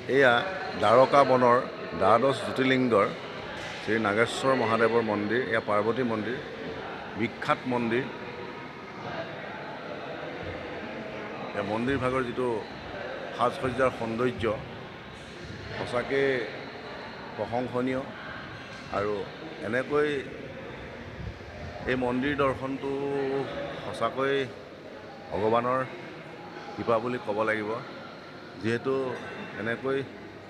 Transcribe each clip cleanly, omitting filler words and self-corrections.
এয়া দ্বাৰকা বনৰ দ্বাদশ জ্যোতিৰ্লিংগৰ শ্ৰী নাগেশ্বৰ মহাদেৱৰ মন্দিৰ। এয়া পাৰ্বতী মন্দিৰ, বিখ্যাত মন্দিৰ। এই মন্দিৰ ভাগৰ যিটো সাজ-সজ্জাৰ সৌন্দৰ্য সঁচাকৈ প্ৰশংসনীয়। আৰু এনেকৈ এই মন্দিৰ দৰ্শনটো সঁচাকৈ ভগৱানৰ কৃপা বুলি ক'ব লাগিব, যিহেতু এনেকৈ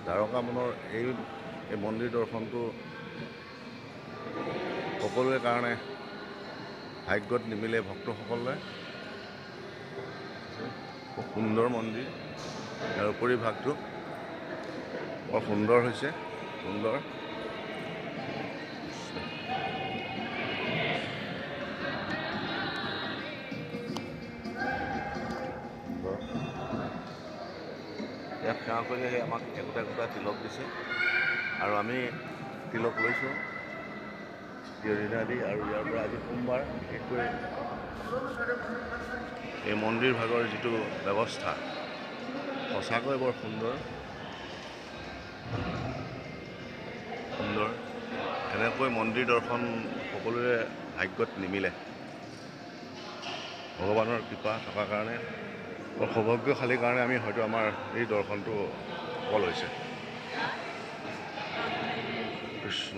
দ্বাৰকা বনৰ এই মন্দিৰ দৰ্শনটো সকলোৰে কাৰণে ভাগ্যত নিমিলে। ভক্তসকলে খুব সুন্দৰ মন্দিৰ, ইয়াৰ উপৰিভাগটো বৰ সুন্দৰ হৈছে, সুন্দৰ। ইয়াত সেৱা কৰিলে সেই আমাক একোটা একোটা তিলক দিছে আৰু আমি তিলক লৈছোঁ তিয়নি দি। আৰু ইয়াৰ পৰা আজি সোমবাৰ, বিশেষকৈ এই মন্দিৰ ভাগৰ যিটো ব্যৱস্থা সঁচাকৈ বৰ সুন্দৰ সুন্দৰ। এনেকৈ মন্দিৰ দৰ্শন সকলোৰে ভাগ্যত নিমিলে। ভগৱানৰ কৃপা থকাৰ কাৰণে, বৰ সৌভাগ্যশালীৰ কাৰণে আমি হয়তো আমাৰ এই দৰ্শনটো সফল হৈছে। কৃষ্ণ।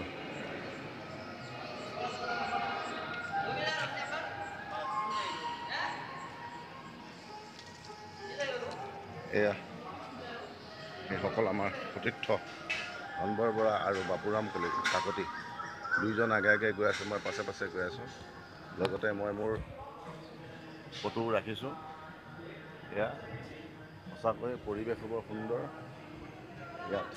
এয়া সেইসকল আমাৰ সতীৰ্থ অনবৰ বৰা আৰু বাপুৰাম কাকতি, দুইজন আগে আগে গৈ আছোঁ, মই পাছে পাছে গৈ আছোঁ। লগতে মই মোৰ ফটো ৰাখিছোঁ। এয়া সঁচাকৈ পৰিৱেশ বৰ সুন্দৰ ইয়াত।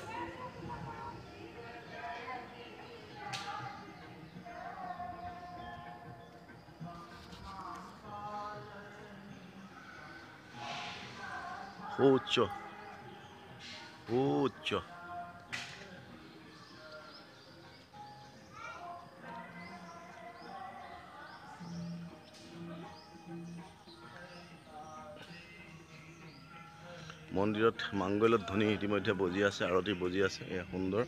উচ্চ উচ্চ মন্দিৰত মাংগল্য ধ্বনি ইতিমধ্যে বজি আছে, আৰতি বজি আছে। এয়া সুন্দৰ।